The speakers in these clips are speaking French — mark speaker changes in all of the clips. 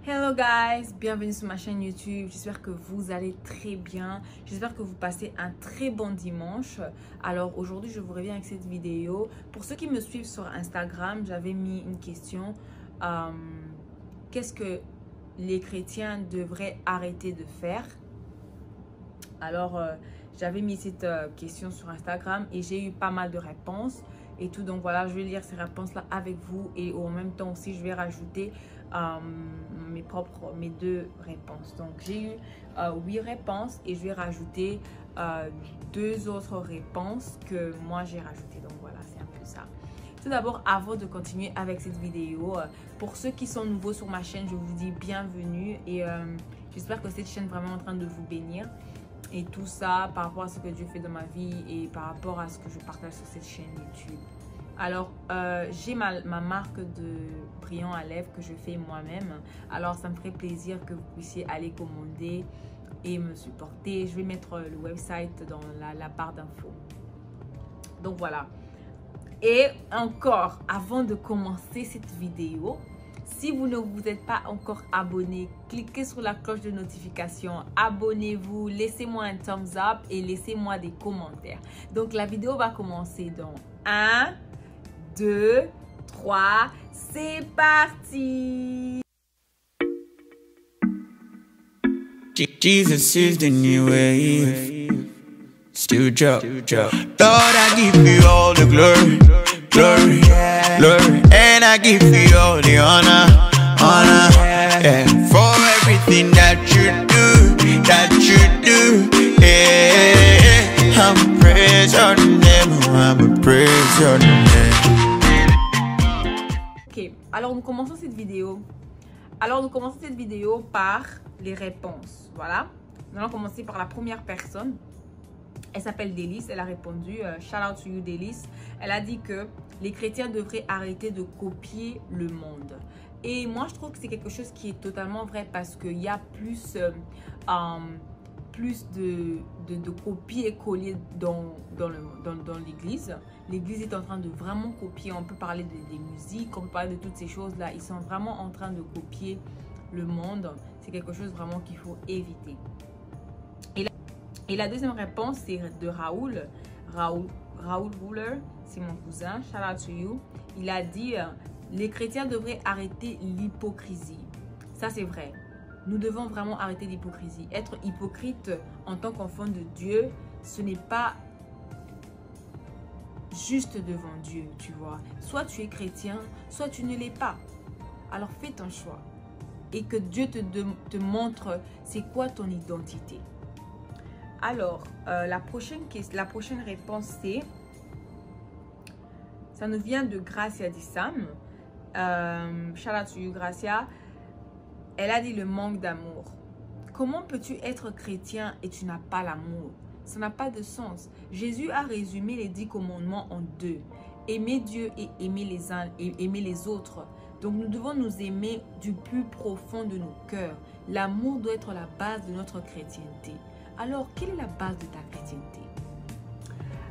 Speaker 1: Hello guys, bienvenue sur ma chaîne YouTube. J'espère que vous allez très bien. J'espère que vous passez un très bon dimanche. Alors aujourd'hui, je vous reviens avec cette vidéo. Pour ceux qui me suivent sur Instagram, j'avais mis une question. Qu'est-ce que les chrétiens devraient arrêter de faire? Alors, j'avais mis cette question sur Instagram et j'ai eu pas mal de réponses et tout. Donc voilà, je vais lire ces réponses-là avec vous et en même temps aussi, je vais rajouter mes deux réponses. Donc j'ai eu 8 réponses et je vais rajouter 2 autres réponses que moi j'ai rajoutées. Donc voilà, c'est un peu ça. Tout d'abord, avant de continuer avec cette vidéo, pour ceux qui sont nouveaux sur ma chaîne, je vous dis bienvenue et j'espère que cette chaîne est vraiment en train de vous bénir. Et tout ça par rapport à ce que Dieu fait dans ma vie et par rapport à ce que je partage sur cette chaîne YouTube. Alors, j'ai ma marque de brillant à lèvres que je fais moi-même. Alors, ça me ferait plaisir que vous puissiez aller commander et me supporter. Je vais mettre le website dans la barre d'infos. Donc, voilà. Et encore, avant de commencer cette vidéo, si vous ne vous êtes pas encore abonné, cliquez sur la cloche de notification, abonnez-vous, laissez-moi un thumbs up et laissez-moi des commentaires. Donc, la vidéo va commencer dans 1, 2, 3, c'est parti!
Speaker 2: Jesus is the new wave. Still drop. Lord, I give you all the glory, glory, glory. And I give you all the honor, yeah. For everything that you do, yeah. I'm praise your name, I'm praise your name.
Speaker 1: Ok, alors nous commençons cette vidéo. Par les réponses. Voilà. Nous allons commencer par la première personne. Elle s'appelle Délice. Elle a répondu, shout out to you Délice. Elle a dit que les chrétiens devraient arrêter de copier le monde. Et moi, je trouve que c'est quelque chose qui est totalement vrai parce qu'il y a plus de copier-coller dans l'église. L'église est en train de vraiment copier. On peut parler des musiques, on peut parler de toutes ces choses-là. Ils sont vraiment en train de copier le monde. C'est quelque chose vraiment qu'il faut éviter. Et la deuxième réponse, c'est de Raoul Ruler, c'est mon cousin, shout out to you. Il a dit, les chrétiens devraient arrêter l'hypocrisie. Ça, c'est vrai. Nous devons vraiment arrêter l'hypocrisie. Être hypocrite en tant qu'enfant de Dieu, ce n'est pas juste devant Dieu, tu vois. Soit tu es chrétien, soit tu ne l'es pas. Alors fais ton choix. Et que Dieu te montre c'est quoi ton identité. Alors, la prochaine réponse, c'est... Ça nous vient de Gracia Dissam. Shout out to you, Gracia. Elle a dit le manque d'amour. Comment peux-tu être chrétien et tu n'as pas l'amour? Ça n'a pas de sens. Jésus a résumé les 10 commandements en 2. Aimer Dieu et aimer les uns et aimer les autres. Donc nous devons nous aimer du plus profond de nos cœurs. L'amour doit être la base de notre chrétienté. Alors, quelle est la base de ta chrétienté?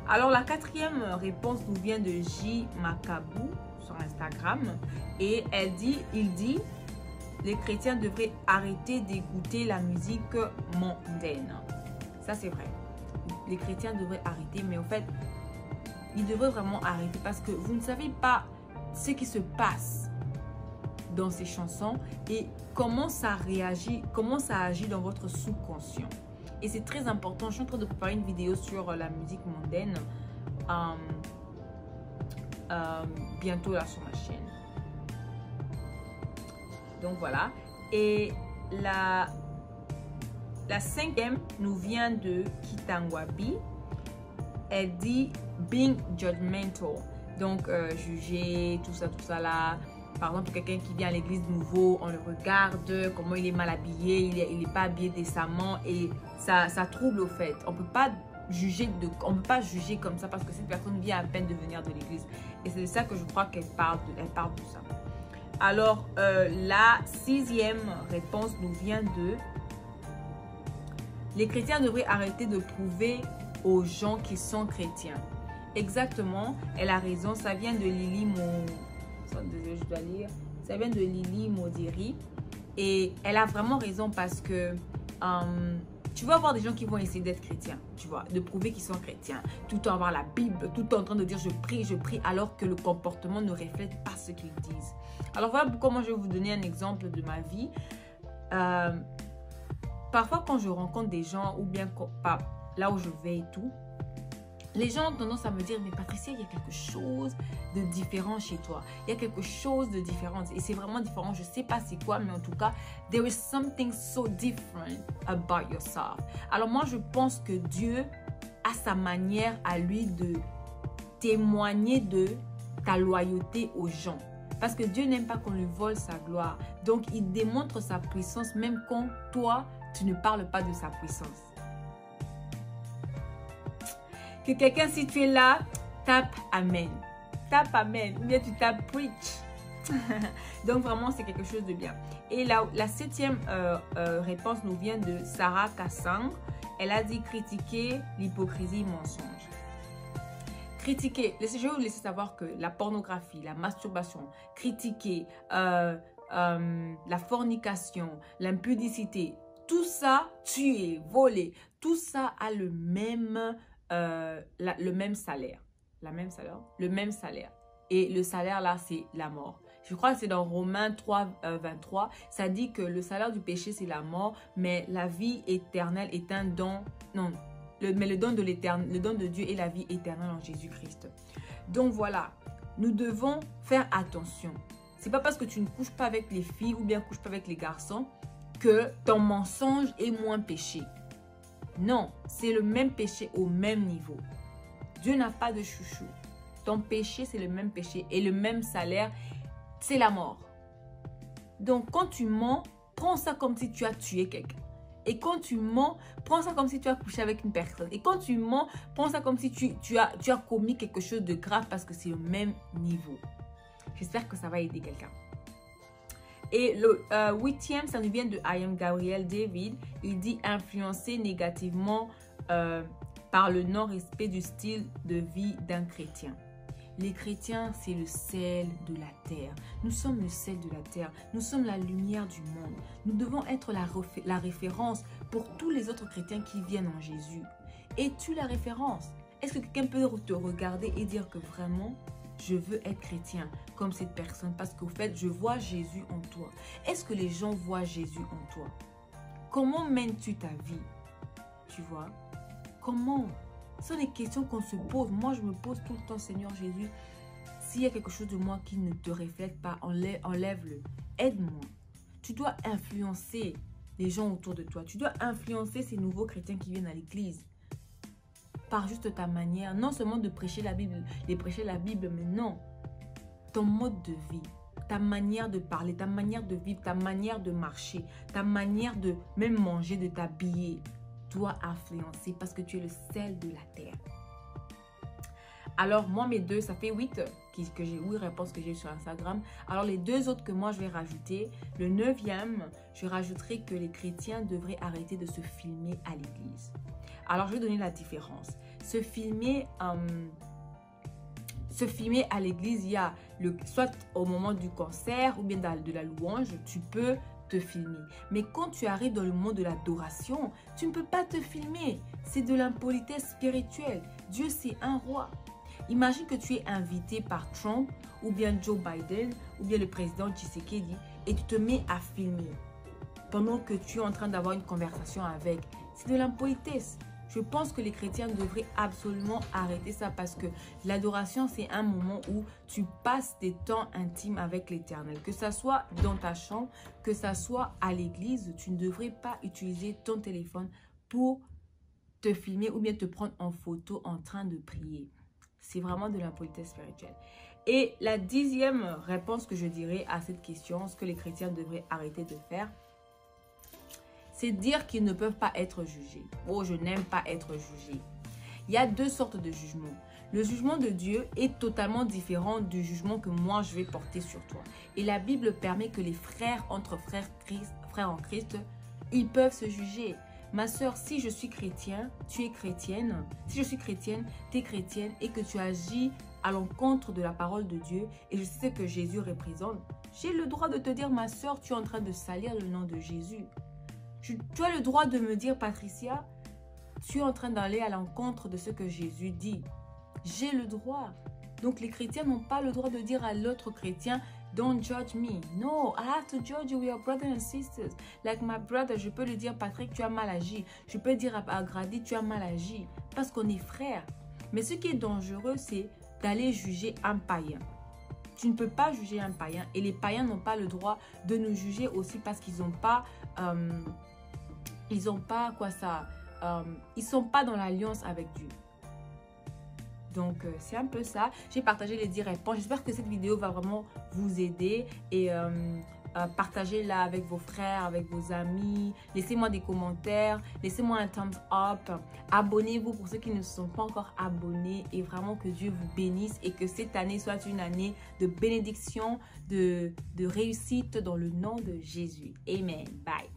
Speaker 1: Alors, la quatrième réponse nous vient de J. Macabou sur Instagram. Et il dit, les chrétiens devraient arrêter d'écouter la musique mondaine. Ça, c'est vrai. Les chrétiens devraient arrêter, mais en fait, ils devraient vraiment arrêter parce que vous ne savez pas ce qui se passe dans ces chansons et comment ça réagit, comment ça agit dans votre subconscient. Et c'est très important. Je suis en train de préparer une vidéo sur la musique mondaine bientôt là sur ma chaîne. Donc voilà. Et la cinquième nous vient de Kitangwabi. Elle dit being judgmental. Donc juger, tout ça là. Par exemple, quelqu'un qui vient à l'église nouveau, on le regarde, comment il est mal habillé, il n'est pas habillé décemment et ça trouble au fait. On ne peut pas juger comme ça parce que cette personne vient à peine de venir de l'église. Et c'est de ça que je crois qu'elle parle de ça. Alors, la 6e réponse nous vient de... Les chrétiens devraient arrêter de prouver aux gens qui sont chrétiens. Exactement, elle a raison, ça vient de Lily Mo... Désolée, je dois lire. Ça vient de Lily Modiri. Et elle a vraiment raison parce que tu vas avoir des gens qui vont essayer d'être chrétiens, tu vois, de prouver qu'ils sont chrétiens, tout le temps avoir la Bible, tout le temps en train de dire je prie, alors que le comportement ne reflète pas ce qu'ils disent. Alors voilà pourquoi moi je vais vous donner un exemple de ma vie. Parfois quand je rencontre des gens ou bien là où je vais et tout, les gens ont tendance à me dire, mais Patricia, il y a quelque chose de différent chez toi. Il y a quelque chose de différent. Et c'est vraiment différent. Je ne sais pas c'est quoi, mais en tout cas, there is something so different about yourself. Alors moi, je pense que Dieu a sa manière à lui de témoigner de ta loyauté aux gens. Parce que Dieu n'aime pas qu'on lui vole sa gloire. Donc, il démontre sa puissance même quand toi, tu ne parles pas de sa puissance. Que quelqu'un, si tu es là, tape Amen. Tape Amen. Ou bien tu tapes Preach. Donc vraiment, c'est quelque chose de bien. Et la 7e réponse nous vient de Sarah Kassang. Elle a dit critiquer l'hypocrisie et mensonge. Critiquer. Je vais vous laisser savoir que la pornographie, la masturbation, critiquer, la fornication, l'impudicité, tout ça, tuer, voler, tout ça a le même salaire. Le même salaire. Et le salaire là, c'est la mort. Je crois que c'est dans Romains 3, 23. Ça dit que le salaire du péché, c'est la mort. Mais la vie éternelle est un don. Non, mais le don de Dieu est la vie éternelle en Jésus-Christ. Donc voilà, nous devons faire attention. C'est pas parce que tu ne couches pas avec les filles ou bien couches pas avec les garçons que ton mensonge est moins péché. Non, c'est le même péché au même niveau. Dieu n'a pas de chouchou. Ton péché, c'est le même péché et le même salaire, c'est la mort. Donc, quand tu mens, prends ça comme si tu as tué quelqu'un. Et quand tu mens, prends ça comme si tu as couché avec une personne. Et quand tu mens, prends ça comme si tu as commis quelque chose de grave parce que c'est le même niveau. J'espère que ça va aider quelqu'un. Et le 8e, ça nous vient de I am Gabriel David. Il dit influencer négativement par le non-respect du style de vie d'un chrétien. Les chrétiens, c'est le sel de la terre. Nous sommes le sel de la terre. Nous sommes la lumière du monde. Nous devons être la référence pour tous les autres chrétiens qui viennent en Jésus. Es-tu la référence? Est-ce que quelqu'un peut te regarder et dire que vraiment, je veux être chrétien comme cette personne parce qu'au fait, je vois Jésus en toi. Est-ce que les gens voient Jésus en toi? Comment mènes-tu ta vie? Tu vois? Comment? Ce sont des questions qu'on se pose. Moi, je me pose tout le temps, Seigneur Jésus, s'il y a quelque chose de moi qui ne te reflète pas, enlève-le. Aide-moi. Tu dois influencer les gens autour de toi. Tu dois influencer ces nouveaux chrétiens qui viennent à l'église. Par juste ta manière, non seulement de prêcher la Bible, mais non. Ton mode de vie, ta manière de parler, ta manière de vivre, ta manière de marcher, ta manière de même manger, de t'habiller, doit influencer parce que tu es le sel de la terre. Alors, moi, mes deux, ça fait 8 réponses que j'ai eues sur Instagram. Alors, les deux autres que moi, je vais rajouter. Le 9e, je rajouterai que les chrétiens devraient arrêter de se filmer à l'église. Alors, je vais donner la différence. Se filmer à l'église, il y a soit au moment du concert ou bien de la louange, tu peux te filmer. Mais quand tu arrives dans le monde de l'adoration, tu ne peux pas te filmer. C'est de l'impolitesse spirituelle. Dieu, c'est un roi. Imagine que tu es invité par Trump ou bien Joe Biden ou bien le président Tshisekedi et tu te mets à filmer pendant que tu es en train d'avoir une conversation avec. C'est de l'impolitesse. Je pense que les chrétiens devraient absolument arrêter ça parce que l'adoration, c'est un moment où tu passes des temps intimes avec l'Éternel. Que ça soit dans ta chambre, que ça soit à l'église, tu ne devrais pas utiliser ton téléphone pour te filmer ou bien te prendre en photo en train de prier. C'est vraiment de l'impolitesse spirituelle. Et la 10e réponse que je dirais à cette question, ce que les chrétiens devraient arrêter de faire, c'est dire qu'ils ne peuvent pas être jugés. Oh, je n'aime pas être jugé. Il y a deux sortes de jugements. Le jugement de Dieu est totalement différent du jugement que moi je vais porter sur toi. Et la Bible permet que les frères, entre frères en Christ, ils peuvent se juger. Ma soeur, si je suis chrétien, tu es chrétienne. Si je suis chrétienne, tu es chrétienne et que tu agis à l'encontre de la parole de Dieu et je sais ce que Jésus représente, J'ai le droit de te dire, ma soeur, tu es en train de salir le nom de Jésus. Tu as le droit de me dire, Patricia, tu es en train d'aller à l'encontre de ce que Jésus dit. J'ai le droit. Donc, les chrétiens n'ont pas le droit de dire à l'autre chrétien, don't judge me. No, I have to judge you. We are brothers and sisters. Like my brother, je peux lui dire, Patrick, tu as mal agi. Je peux dire à Grady, tu as mal agi. Parce qu'on est frères. Mais ce qui est dangereux, c'est d'aller juger un païen. Tu ne peux pas juger un païen. Et les païens n'ont pas le droit de nous juger aussi parce qu'ils n'ont pas... ils sont pas dans l'alliance avec Dieu. Donc, c'est un peu ça. J'ai partagé les 10 réponses. J'espère que cette vidéo va vraiment vous aider. Et partagez-la avec vos frères, avec vos amis. Laissez-moi des commentaires. Laissez-moi un thumbs up. Abonnez-vous pour ceux qui ne se sont pas encore abonnés. Et vraiment que Dieu vous bénisse. Et que cette année soit une année de bénédiction, de réussite dans le nom de Jésus. Amen. Bye.